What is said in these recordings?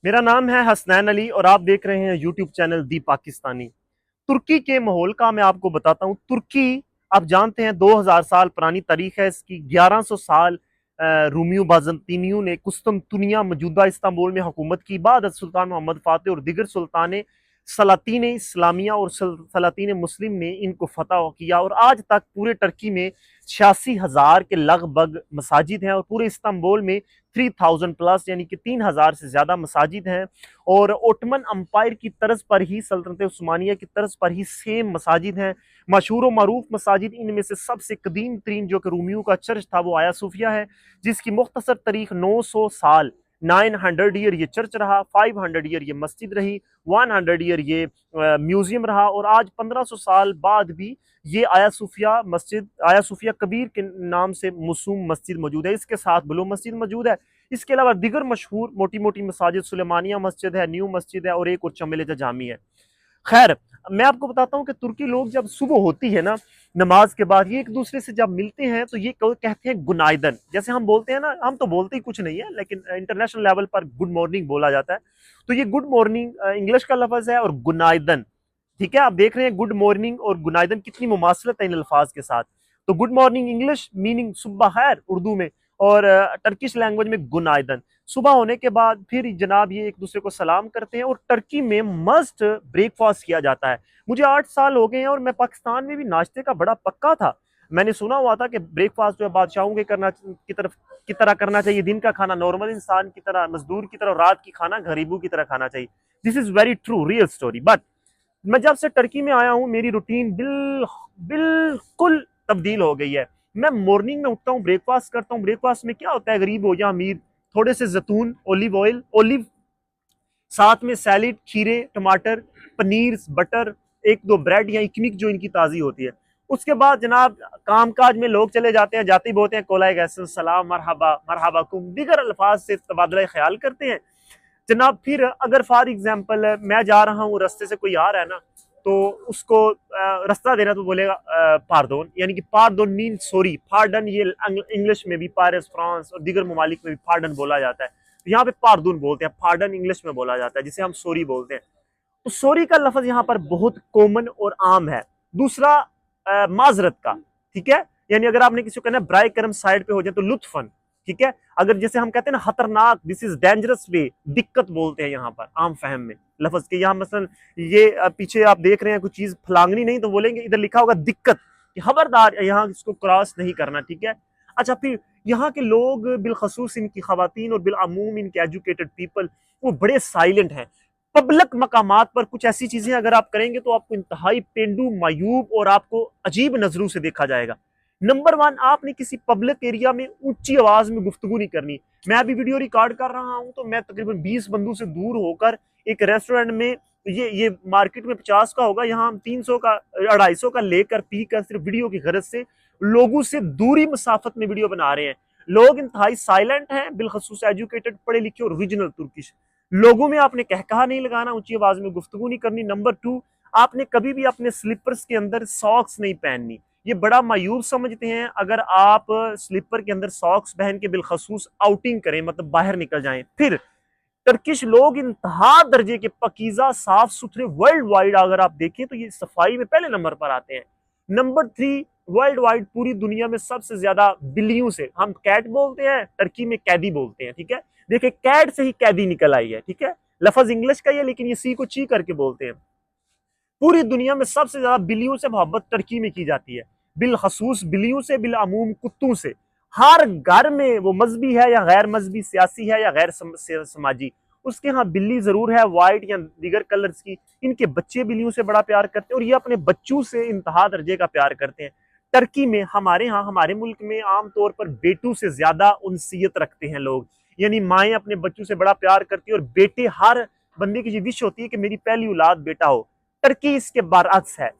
मेरा नाम है हसनैन अली और आप देख रहे हैं यूट्यूब चैनल दी पाकिस्तानी। तुर्की के माहौल का मैं आपको बताता हूँ। तुर्की आप जानते हैं 2000 साल पुरानी तारीख है इसकी। 1100 साल रूमियों बाज़ंतीनियों ने कुस्तुनतुनिया मौजूदा इस्तांबुल में हुकूमत की। बाद सुल्तान मोहम्मद फ़ातेह और दिगर सुल्तान सलातीन इस्लामिया और सलातीन मुस्लिम ने इनको फतह किया और आज तक पूरे टर्की में 86,000 के लगभग मसाजिद हैं और पूरे इस्तांबुल में 3000 प्लस यानी कि 3000 से ज़्यादा मसाजिद हैं। और ओटमन अम्पायर की तर्ज पर ही, सल्तनत उस्मानिया की तर्ज पर ही सेम मसाजिद हैं। मशहूर मरूफ मसाजिद इनमें से सबसे कदीम तरीन जो कि रूमियों का चर्च था वो आया सूफिया है, जिसकी मुख्तसर तारीख 900 साल 900 ईयर ये चर्च रहा, 500 ईयर ये मस्जिद रही, 100 ईयर ये म्यूजियम रहा और आज 1500 साल बाद भी ये आया सूफिया मस्जिद, आया सूफिया कबीर के नाम से मसूम मस्जिद मौजूद है। इसके साथ ब्लू मस्जिद मौजूद है। इसके अलावा दिगर मशहूर मोटी मोटी मसाजिद सुलेमानिया मस्जिद है, न्यू मस्जिद है और एक और चमेले जामी है। खैर, मैं आपको बताता हूँ कि तुर्की लोग जब सुबह होती है ना, नमाज के बाद ये एक दूसरे से जब मिलते हैं तो ये कहते हैं गुनाइदन। जैसे हम बोलते हैं ना, हम तो बोलते ही कुछ नहीं है लेकिन इंटरनेशनल लेवल पर गुड मॉर्निंग बोला जाता है। तो ये गुड मॉर्निंग इंग्लिश का लफज है और गुनाइदन, ठीक है। आप देख रहे हैं गुड मॉर्निंग और गुनाइदन कितनी मुमासलत है इन अल्फाज के साथ। तो गुड मॉर्निंग इंग्लिश मीनिंग सुबह खैर उर्दू में, और टर्किश लैंग्वेज में गुनाइदन। सुबह होने के बाद फिर जनाब ये एक दूसरे को सलाम करते हैं और टर्की में मस्ट ब्रेकफास्ट किया जाता है। मुझे 8 साल हो गए हैं और मैं पाकिस्तान में भी नाश्ते का बड़ा पक्का था। मैंने सुना हुआ था कि ब्रेकफास्ट जो है बादशाहों के करना की तरह करना चाहिए, दिन का खाना नॉर्मल इंसान की तरह, मजदूर की तरह, रात की खाना गरीबों की तरह खाना चाहिए। This is very true, real story. But मैं जब से टर्की में आया हूँ मेरी रूटीन बिल्कुल तब्दील हो गई है। मैं मॉर्निंग में उठता हूँ, ब्रेकफास्ट करता हूँ। ब्रेकफास्ट में क्या होता है, गरीब हो या अमीर, थोड़े से जैतून, ओलिव ऑयल, ओलिव, साथ में सैलिड, खीरे, टमाटर, पनीर, बटर, एक दो ब्रेड या इकनिक जो इनकी ताज़ी होती है। उसके बाद जनाब कामकाज में लोग चले जाते हैं, जाते ही बोलते हैं कोलाए गैसन, सलाम, मरहबा, मरहबा कुम, दिगर अल्फाज से तबादला ख्याल करते हैं जनाब। फिर अगर फॉर एग्जाम्पल मैं जा रहा हूँ, रास्ते से कोई आ रहा है ना, तो उसको रास्ता देना तो बोलेगा पार्दोन, यानी कि पार्दोन मीन सॉरी, पार्डन। ये इंग्लिश में भी पेरिस, फ्रांस और दीगर ममालिक में भी पार्डन बोला जाता है। तो यहाँ पे पार्दून बोलते हैं, पार्डन इंग्लिश में बोला जाता है जिसे हम सॉरी बोलते हैं। तो सॉरी का लफ्ज यहाँ पर बहुत कॉमन और आम है। दूसरा माजरत का, ठीक है, यानी अगर आपने किसी को कहना ब्राई करम साइड पे हो जाए तो लुत्फन, ठीक है। अगर जैसे हम कहते हैं ना खतरनाक, दिस इज डेंजरस वे, दिक्कत बोलते हैं यहाँ पर आम फहम में लफ्ज के। यहाँ मसलन ये पीछे आप देख रहे हैं कुछ चीज फलांगनी नहीं तो बोलेंगे इधर लिखा होगा दिक्कत, कि खबरदार यहाँ इसको क्रॉस नहीं करना, ठीक है। अच्छा, फिर यहाँ के लोग बिलखसूस इनकी खवातीन और बिलअमूम इनके एजुकेटेड पीपल वो बड़े साइलेंट हैं। पब्लिक मकामात पर कुछ ऐसी चीजें अगर आप करेंगे तो आपको इंतहाई पेंडू, मायूब और आपको अजीब नजरों से देखा जाएगा। नंबर वन, आपने किसी पब्लिक एरिया में ऊंची आवाज में गुफ्तगू नहीं करनी। मैं अभी वीडियो रिकॉर्ड कर रहा हूं तो मैं तकरीबन 20 बंदों से दूर होकर एक रेस्टोरेंट में, ये मार्केट में 50 का होगा, यहाँ हम 300 का, 250 का लेकर पी कर सिर्फ वीडियो की गरज से लोगों से दूरी मसाफत में वीडियो बना रहे हैं। लोग इंतहाई साइलेंट हैं, बिलखसूस एजुकेटेड, पढ़े लिखे और ओरिजिनल तुर्किश लोगों में। आपने कहकहा नहीं लगाना, ऊंची आवाज में गुफ्तगू नहीं करनी। नंबर टू, आपने कभी भी अपने स्लीपर्स के अंदर सॉक्स नहीं पहननी। ये बड़ा मायूब समझते हैं अगर आप स्लीपर के अंदर सॉक्स पहन के बिलखसूस आउटिंग करें, मतलब बाहर निकल जाएं। फिर टर्किश लोग इंतहा दर्जे के पकीजा, साफ सुथरे, वर्ल्ड वाइड अगर आप देखें तो ये सफाई में पहले नंबर पर आते हैं। नंबर थ्री, वर्ल्ड वाइड पूरी दुनिया में सबसे ज्यादा बिल्लियों से, हम कैट बोलते हैं, टर्की में कैदी बोलते हैं, ठीक है। देखिए कैट से ही कैदी निकल आई है, ठीक है। लफज इंग्लिश का ही है लेकिन ये सी को ची करके बोलते हैं। पूरी दुनिया में सबसे ज्यादा बिल्लियों से मोहब्बत टर्की में की जाती है, बिलखसूस बिल्लियों से, बिलअमूम कुत्तों से। हर घर में वो मजहबी है या गैर मजहबी, सियासी है या गैर समाजी, उसके यहाँ बिल्ली जरूर है, व्हाइट या दीगर कलर्स की। इनके बच्चे बिल्लियों से बड़ा प्यार करते हैं और ये अपने बच्चों से इंतहा दर्जे का प्यार करते हैं। टर्की में, हमारे यहाँ, हमारे मुल्क में आमतौर पर बेटों से ज्यादा उनसीयत रखते हैं लोग, यानी माएँ अपने बच्चों से बड़ा प्यार करती है और बेटे, हर बंदे की विश होती है कि मेरी पहली औलाद बेटा हो। टर्की इसके बरअक्स है।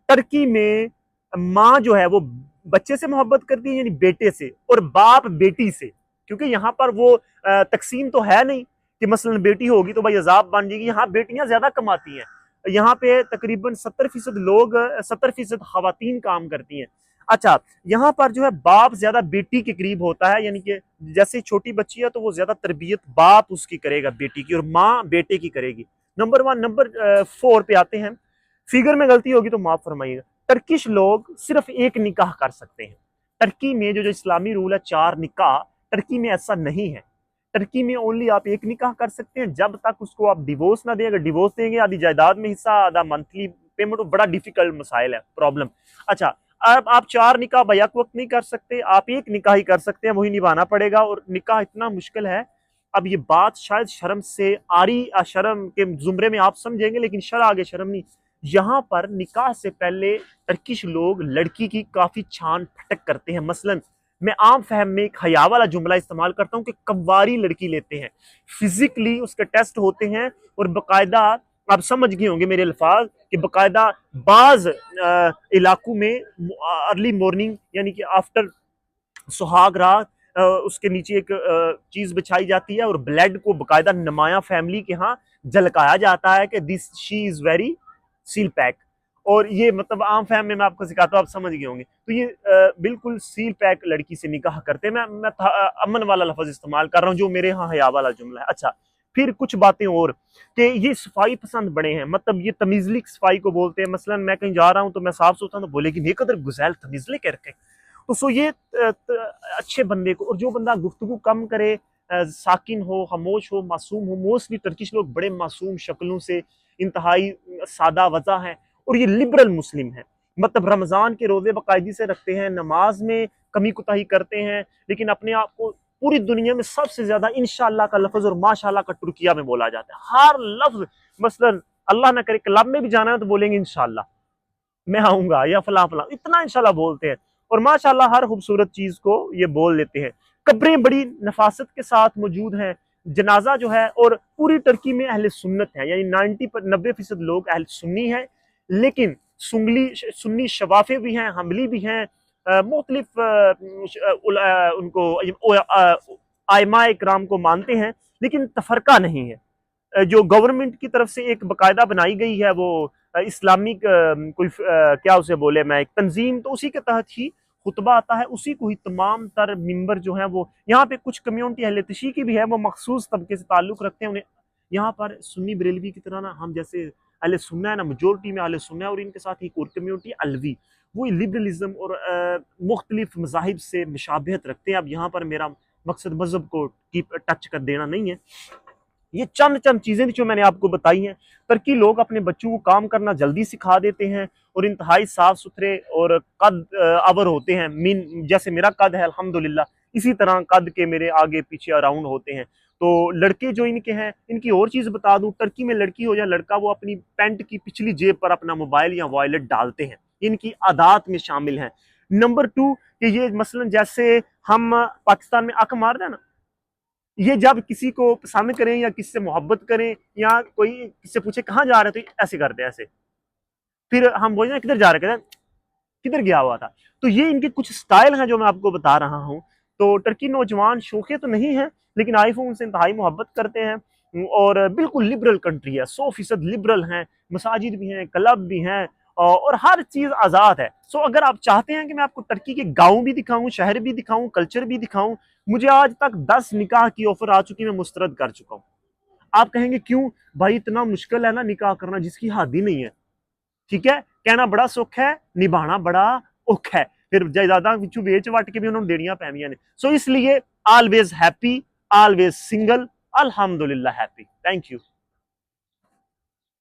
टर्की में माँ जो है वो बच्चे से मोहब्बत करती है यानी बेटे से, और बाप बेटी से, क्योंकि यहाँ पर वो तकसीम तो है नहीं कि मसलन बेटी होगी तो भाई अजाब बन जाएगी। यहाँ बेटियां ज्यादा कमाती हैं। यहाँ पे तकरीबन 70% लोग, 70% खवातीन काम करती हैं। अच्छा, यहाँ पर जो है बाप ज्यादा बेटी के करीब होता है, यानी कि जैसे छोटी बच्ची है तो वो ज्यादा तरबियत बाप उसकी करेगा बेटी की, और माँ बेटे की करेगी। नंबर 1। नंबर 4 पे आते हैं। फिगर में गलती होगी तो माफ फरमाइएगा। टर्किश लोग सिर्फ एक निकाह कर सकते हैं। टर्की में जो इस्लामी रूल है 4 निकाह, टर्की में ऐसा नहीं है। टर्की में ओनली आप एक निकाह कर सकते हैं, जब तक उसको आप डिवोर्स ना दें। अगर डिवोर्स देंगे, आधी जायदाद में हिस्सा, आधा मंथली पेमेंट, बड़ा डिफिकल्ट मसाइल है, प्रॉब्लम। अच्छा, अब आप 4 निकाह बैक वक्त नहीं कर सकते, आप एक निकाह ही कर सकते हैं, वही निभाना पड़ेगा, और निकाह इतना मुश्किल है। अब ये बात शायद शर्म से आरी शर्म के जुमरे में आप समझेंगे, लेकिन शर आगे शर्म नहीं। यहाँ पर निकाह से पहले टर्किश लोग लड़की की काफी छान फटक करते हैं। मसलन मैं आम फहम में एक हया वाला जुमला इस्तेमाल करता हूँ कि कव्वारी लड़की लेते हैं, फिजिकली उसके टेस्ट होते हैं, और बाकायदा आप समझ गए होंगे मेरे अल्फाज कि बाकायदा बाज इलाकों में अर्ली मॉर्निंग यानी कि आफ्टर सुहाग रात उसके नीचे एक चीज बिछाई जाती है, और ब्लड को बाकायदा नमाया फैमिली के यहाँ झलकाया जाता है कि this she is very seal pack. और ये मतलब आम फैम में मैं आपको सिखाता हूँ, आप समझ गए होंगे। तो ये बिल्कुल सील पैक लड़की से निकाह करते हैं। मैं अमन वाला लफ्ज इस्तेमाल कर रहा हूँ, जो मेरे यहाँ हया वाला जुमला है। अच्छा, फिर कुछ बातें और कि ये सफाई पसंद बड़े हैं, मतलब ये तमीजलिक सफाई को बोलते हैं। मसलन मैं कहीं जा रहा हूँ तो मैं साफ सुथरा, तो बोलेगी ये कदर गुजैल तमीजले करके। तो सो ये अच्छे बंदे को, और जो बंदा गुफ्तगू कम करे, साकिन हो, खामोश हो, मासूम हो। मोस्टली टर्किश लोग बड़े मासूम शक्लों से, इंतहाई सादा वज़ा हैं, और ये लिबरल मुस्लिम है। मतलब रमजान के रोजे बाकायदी से रखते हैं, नमाज में कमी कुताही करते हैं, लेकिन अपने आप को पूरी दुनिया में सबसे ज्यादा इंशाअल्लाह का लफ्ज और माशाअल्लाह का तुर्किया में बोला जाता है। हर लफ्ज, मसलन अल्लाह ना करे क्लब में भी जाना है तो बोलेंगे इंशाअल्लाह मैं आऊंगा, या फला फला, इतना इंशाल्लाह बोलते हैं। और माशाल्लाह हर खूबसूरत चीज को ये बोल लेते हैं। कब्रें बड़ी नफासत के साथ मौजूद हैं। जनाजा जो है, और पूरी टर्की में अहले सुन्नत है, यानी 90% लोग अहले सुन्नी हैं, लेकिन सुन्नी शवाफे भी हैं, हमली भी हैं, मुख्तलिफ उनको आयमा इकराम को मानते हैं, लेकिन तफरका नहीं है। जो गवर्नमेंट की तरफ से एक बाकायदा बनाई गई है, वो इस्लामिक कोई क्या उसे बोले, मैं एक तंजीम, तो उसी के तहत ही खुतबा आता है, उसी को ही तमाम तर मिंबर जो है वो, यहाँ पे कुछ कम्युनिटी अहले तशी की भी है, वो मखसूस तबके से ताल्लुक रखते हैं। उन्हें यहाँ पर सुन्नी बरेलवी की तरह ना, हम जैसे अहले सुन्ना है ना, मेजोरिटी में अहले सुन्ना है, और इनके साथ एक और कम्युनिटी अलवी, वो लिबरलिज्म और मुख्तलिफ मजाहिब से मुशाबहत रखते हैं। अब यहाँ पर मेरा मकसद मजहब को टच कर देना नहीं है। ये चंद चंद चीजें जो मैंने आपको बताई हैं। तुर्की लोग अपने बच्चों को काम करना जल्दी सिखा देते हैं, और इंतहाई साफ सुथरे और कद अवर होते हैं। मीन जैसे मेरा कद है अल्हम्दुलिल्लाह, इसी तरह कद के मेरे आगे पीछे अराउंड होते हैं। तो लड़के जो इनके हैं, इनकी और चीज बता दूं, टर्की में लड़की हो या लड़का, वो अपनी पैंट की पिछली जेब पर अपना मोबाइल या वॉलेट डालते हैं, इनकी आदात में शामिल है। नंबर 2 कि ये मसलन जैसे हम पाकिस्तान में अक मार दें ना, ये जब किसी को पसंद करें या किसी से मोहब्बत करें, या कोई किससे पूछे कहाँ जा रहे, तो ऐसे करते हैं ऐसे। फिर हम बोलते हैं किधर जा रहे, कहते हैं किधर गया हुआ था। तो ये इनके कुछ स्टाइल हैं जो मैं आपको बता रहा हूँ। तो टर्की नौजवान शौके तो नहीं है, लेकिन आईफोन से इंतहाई मोहब्बत करते हैं, और बिल्कुल लिबरल कंट्री है, 100% लिबरल हैं। मसाजिद भी हैं, क्लब भी हैं, और हर चीज आजाद है। सो अगर आप चाहते हैं कि मैं आपको टर्की के गांव भी दिखाऊं, शहर भी दिखाऊं, कल्चर भी दिखाऊं, मुझे आज तक 10 निकाह की ऑफर आ चुकी, मैं मुस्तरद कर चुका हूं। आप कहेंगे क्यों भाई, इतना मुश्किल है ना निकाह करना जिसकी हद ही नहीं है। ठीक है, कहना बड़ा सुख है, निभाना बड़ा औख है। फिर जायदादा पिछू बेच वट के भी उन्होंने देनियां पैनियां ने। सो इसलिए ऑलवेज हैप्पी, ऑलवेज सिंगल, अल्हम्दुलिल्लाह हैप्पी। Thank you.